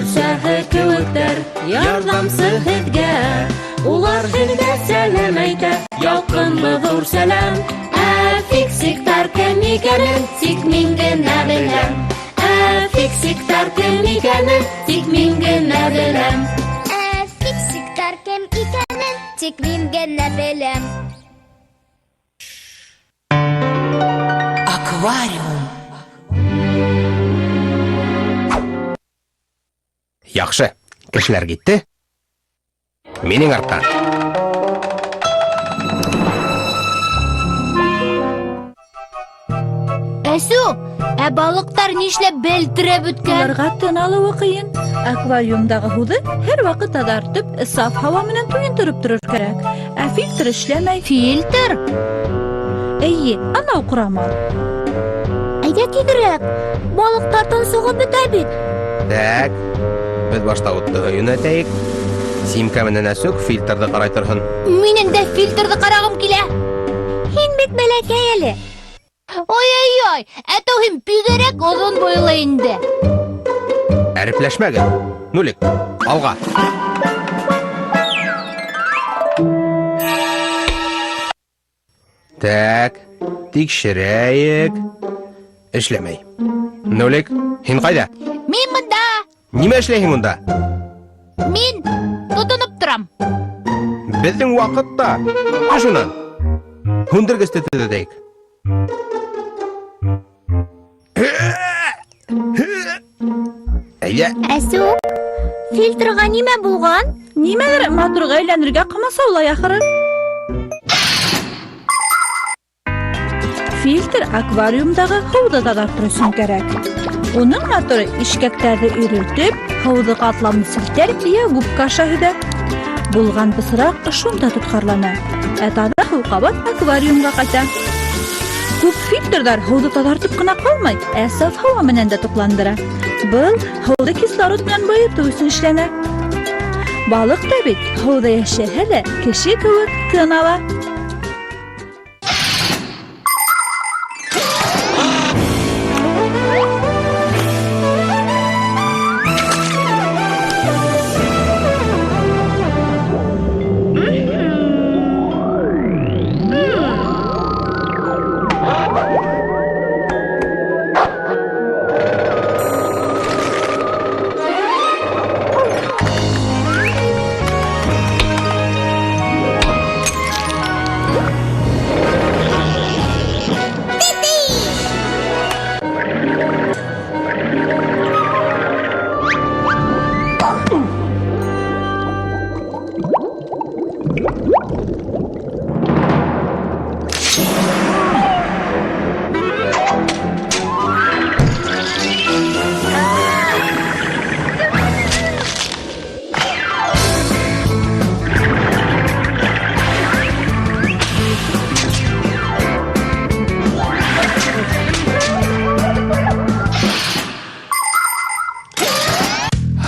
Бөрсәһе кеүектер, ярҙамсы һеҙгә. Улар һеҙгә сәләм әйтә, ялҡынлы ҙур сәләм. Фиксиктар кем икәнен тик мин генә беләм. Фиксиктар кем икәнен тик мин генә беләм. Фиксиктар кем икәнен тик мин генә беләм. Аквариум. Яҡшы, кешеләр китте. Минең арттан. Әсү, балыҡтар нишләп белтерәп бөткән? Уларға тын алыуы ҡыйын. Аквариумдағы һыуҙы һәр ваҡыт таҙартып, саф һауа менән туйындырып торор кәрәк. Фильтр эшләмәй. Фильтр? Эйе, анау ҡорамал. Әйҙә тиҙерәк. Балыҡтарҙан сығып бөтә бит. Так, беҙ башта утты йүнәтәйек. Симка менән Әсүк фильтрҙы ҡарай торһон. Минең дә фильтрҙы ҡарағым килә. Һин бит бәләкәй әле. Ой-ой-ой, һин бигерәк оҙон буйлы инде. Әрепләшмәгеҙ. Нулик, алға. Так, тикшерәйек. Эшләмәй. Нулик, һин ҡайҙа? Мин бында. Нимә эшләйһең унда? Мин тотоноп торам. Беҙҙең ваҡытта. Шунан. Һүндергесте төҙәтәйек. Әйҙә. Әсү, фильтрға нимә булған? Нимәлер моторға әйләнергә ҡамасаулай ахыры. Фильтр аквариумдағы һыуҙы таҙартыр өсөн кәрәк. Уның моторы ишкәктәрҙе өйрөлтөп, һыуҙы ҡатламлы селтәр йә губка аша һөҙә. Булған пысыраҡ шунда тотҡарлана. Таҙа һыу ҡабат аквариумға ҡайта. Күп фильтрҙар һыуҙы таҙартып ҡына ҡалмай, саф һауа менән дә туҡландыра. Был һыуҙы кислород менән байытыу өсөн эшләнә. Балыҡ та бит һыуҙа йәшәһә лә кеше кеүек тын ала.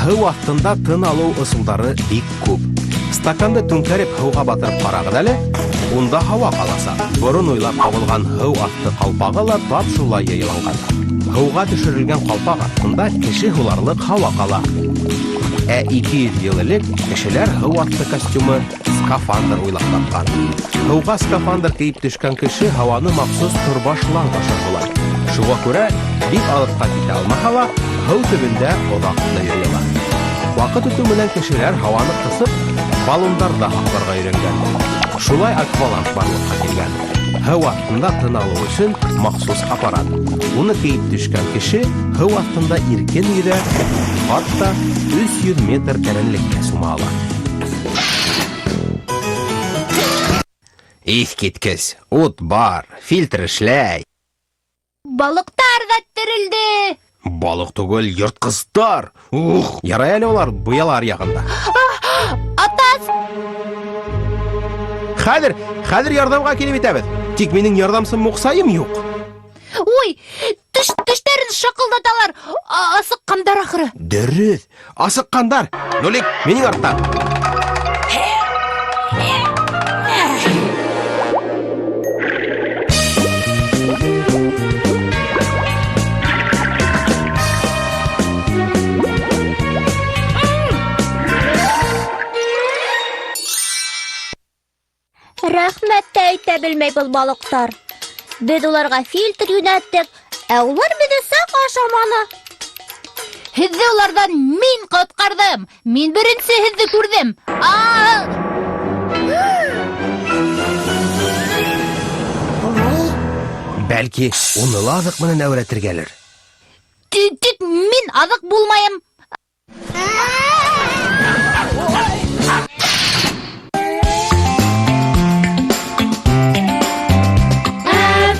Һыу аҫтында тын алыу ысулдары бик күп. Стаканды түңкәреп һыуға батырып ҡарағыҙ әле, унда һауа ҡаласаҡ. Борон уйлап ҡабылған һыу аҫты ҡалпағы ла тап шулай йыйылған. Һыуға төшөрөлгән ҡалпаҡ аҫтында кеше һуларлыҡ һауа ҡала. 200 йыл элек кешеләр һыу аҫты костюмы скафандр уйлап тапҡан. Һыуға скафандр кейеп төшкән кеше һауаны махсус торбашлан ашар була. Шуға күрә бик алыҫҡа китә алмаһа ла, һыу төбөндә оҙаҡ йыйыла. Ваҡыт үтеү менән кешеләр һауаны ҡыҫып, баллондарҙа һаҡларға өйрәнгән. Шулай акваланг барлыҡҡа килгән. Һыу аҫтында тын алыу өсөн махсус аппарат. Уны кейеп төшкән кеше һыу аҫтында иркен йөҙә, хатта 300 метр тәрәнлеккә сума ала. Иҫ киткес, ут бар, фильтр эшләй. Балыҡтар ҙа терелде. Балыҡ түгел, йыртҡыстар. Ярай әле улар быялар яғында. Атас! Хәҙер ярҙамға килеп итәбеҙ. Тик минең ярҙамсым Муҡсайым юҡ. Ой, тештәрен шаҡылдаталар. Асыҡҡандар ахыры. Дөрөҫ, асыҡҡандар. Нулик, минең артта. Рәхмәт тә әйтә белмәй был балыктар. Без уларга фильтр юнәттек, ә улар безне сак ашаманы. Һеҙҙе улардан мин ҡотҡарҙым. Мин беренсе һеҙҙе күрҙем. Бәлки, уны ла аҙыҡ менән әүрәтергәлер. Тик мин аҙыҡ булмайым.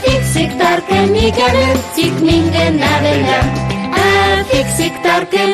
Фиксиктар кем икәнен тик мин генә беләм. Фиксиктар кем